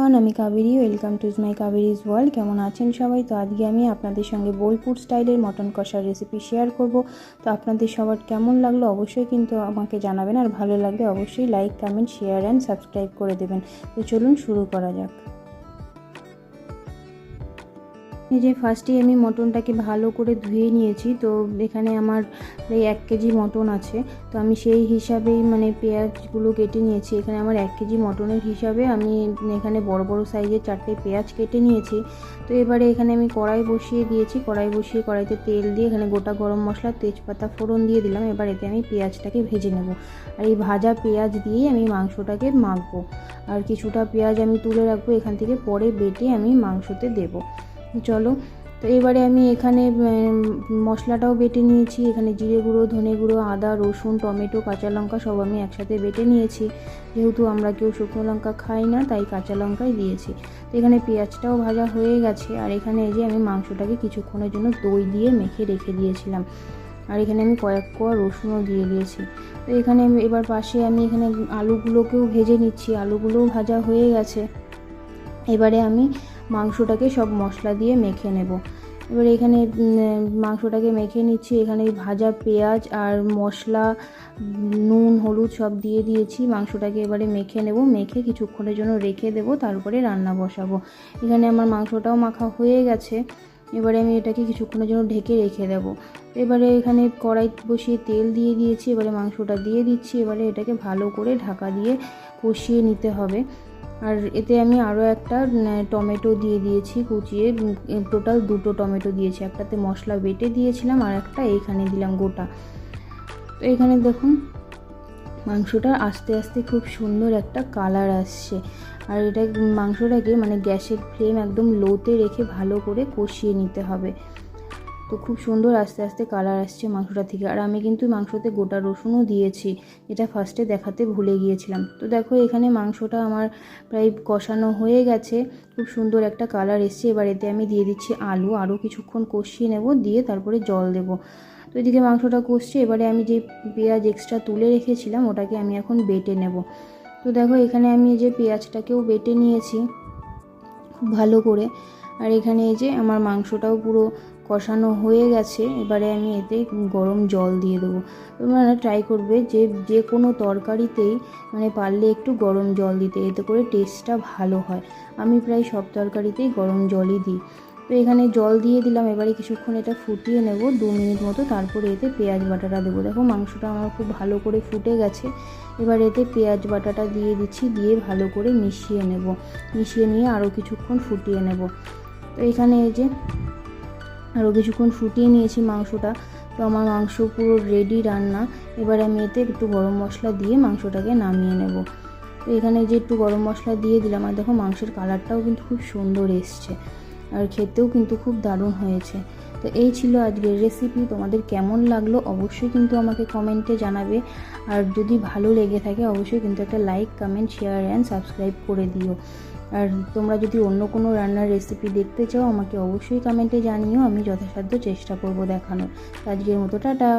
Everyone, আমি Kaberi. Welcome to my Kaberi's world. কেমন আছেন সবাই? তো আজকে আমি আপনাদের সঙ্গে বোলপুর স্টাইলের মটন কষার রেসিপি শেয়ার করব। তো আপনাদের সবার কেমন লাগলো অবশ্যই কিন্তু আমাকে জানাবেন, আর ভালো লাগলে অবশ্যই like, comment, share and subscribe করে দেবেন। তো চলুন শুরু করা যাক। এই যে ফার্স্টেই আমি মটনটাকে ভালো করে ধুয়ে নিয়েছি। তো এখানে আমার এই 1 কেজি মটন আছে। তো আমি সেই হিসাবেই পেঁয়াজগুলো কেটে নিয়েছি। এখানে আমার 1 কেজি মটনের হিসাবে আমি এখানে বড় বড় সাইজের 4টে পেঁয়াজ কেটে নিয়েছি। তো এবারে এখানে আমি কড়াই বসিয়ে দিয়েছি। কড়াইতে তেল দিয়ে এখানে গোটা গরম মশলা, তেজপাতা ফোড়ন দিয়ে দিলাম। এবার এতে আমি পেঁয়াজটাকে ভেজে নেব। আর এই ভাজা পেঁয়াজ দিয়েই আমি মাংসটাকে মাখবো। আর কিছুটা পেঁয়াজ আমি তুলে রাখবো এখান থেকে, পরে বেটে আমি মাংসতে দেবো। চলো, তো এবারে আমি এখানে মশলাটাও বেটে নিয়েছি। এখানে জিরে গুঁড়ো, ধনে গুঁড়ো, আদা, রসুন, টমেটো, কাঁচা লঙ্কা সব আমি একসাথে বেটে নিয়েছি। যেহেতু আমরা কেউ শুকনো লঙ্কা খাই না, তাই কাঁচা লঙ্কাই দিয়েছি। তো এখানে পেঁয়াজটাও ভাজা হয়ে গেছে। আর এখানে এই যে আমি মাংসটাকে কিছুক্ষণের জন্য দই দিয়ে মেখে রেখে দিয়েছিলাম। আর এখানে আমি কয়েক কোয়া রসুনও দিয়ে দিয়েছি। তো এখানে এবার পাশে আমি এখানে আলুগুলোকেও ভেজে নিচ্ছি। আলুগুলোও ভাজা হয়ে গেছে। এবারে আমি মাংসটাকে সব মশলা দিয়ে মেখে নেব। এবারে এখানে মাংসটাকে মেখে নিচ্ছি। এখানে ভাজা পেঁয়াজ আর মশলা, নুন, হলুদ সব দিয়ে দিয়েছি। মাংসটাকে এবারে মেখে নেব। মেখে কিছুক্ষণের জন্য রেখে দেব, তারপরে রান্না বসাবো। এখানে আমার মাংসটাও মাখা হয়ে গেছে। এবারে আমি এটাকে কিছুক্ষণের জন্য ঢেকে রেখে দেবো। এবারে এখানে কড়াই বসিয়ে তেল দিয়ে দিয়েছি। এবারে মাংসটা দিয়ে দিচ্ছি। এবারে এটাকে ভালো করে ঢাকা দিয়ে কষিয়ে নিতে হবে। আর এতে আমি আরও একটা টমেটো দিয়ে দিয়েছি কুচিয়ে। টোটাল 2টো টমেটো দিয়েছি। একটাতে মশলা বেটে দিয়েছিলাম, আর একটা এইখানে দিলাম গোটা। তো এখানে দেখুন মাংসটা আস্তে আস্তে খুব সুন্দর একটা কালার আসছে। আর এটা মাংসটাকে গ্যাসের ফ্লেম একদম লোতে রেখে ভালো করে কষিয়ে নিতে হবে। তো খুব সুন্দর আস্তে আস্তে কালার আসছে মাংসটা থেকে। আর আমি কিন্তু মাংসতে গোটা রসুনও দিয়েছি, এটা ফার্স্টে দেখাতে ভুলে গিয়েছিলাম। তো দেখো এখানে মাংসটা আমার প্রায় কষানো হয়ে গেছে। খুব সুন্দর একটা কালার এসছে। এবার এতে আমি দিয়ে দিচ্ছি আলু। আরও কিছুক্ষণ কষিয়ে নেব, দিয়ে তারপরে জল দেব। তো এদিকে মাংসটা কষছে। এবারে আমি যে পেঁয়াজ এক্সট্রা তুলে রেখেছিলাম ওটাকে আমি এখন বেটে নেব। তো দেখো এখানে আমি এই যে পেঁয়াজটাকেও বেটে নিয়েছি খুব ভালো করে। আর এখানে এই যে আমার মাংসটাও পুরো কষানো হয়ে গেছে। এবারে আমি এতে গরম জল দিয়ে দেবো। তোমরা ট্রাই করবে যে কোনো তরকারিতেই পারলে একটু গরম জল দিতে, এতে করে টেস্টটা ভালো হয়। আমি প্রায় সব তরকারিতেই গরম জলই দিই। তো এখানে জল দিয়ে দিলাম। এবারে কিছুক্ষণ এটা ফুটিয়ে নেব, 2 মিনিট মতো। তারপরে এতে পেঁয়াজ বাটাটা দেবো। দেখো মাংসটা আমার খুব ভালো করে ফুটে গেছে। এবার এতে পেঁয়াজ বাটাটা দিয়ে দিচ্ছি, দিয়ে ভালো করে মিশিয়ে নেব। মিশিয়ে নিয়ে আরও কিছুক্ষণ ফুটিয়ে নেব। তো এখানে এই যে আরও কিছুক্ষণ ফুটিয়ে নিয়েছি মাংসটা। তো আমার মাংস পুরো রেডি রান্না। এবার আমি এতে একটু গরম মশলা দিয়ে মাংসটাকে নামিয়ে নেব। তো এখানে যে একটু গরম মশলা দিয়ে দিলাম। আর দেখো মাংসের কালারটাও কিন্তু খুব সুন্দর এসছে, আর খেতেও কিন্তু খুব দারুণ হয়েছে। তো এই ছিল আজকের রেসিপি। তোমাদের কেমন লাগলো অবশ্যই কিন্তু আমাকে কমেন্টে জানাবে। আর যদি ভালো লেগে থাকে অবশ্যই কিন্তু একটা like, comment, share and subscribe করে দিও। আর তোমরা যদি অন্য কোনো রান্নার রেসিপি দেখতে চাও আমাকে অবশ্যই কমেন্টে জানিও। আমি যথাসাধ্য চেষ্টা করব দেখানোর। আজকের মতো টাটা।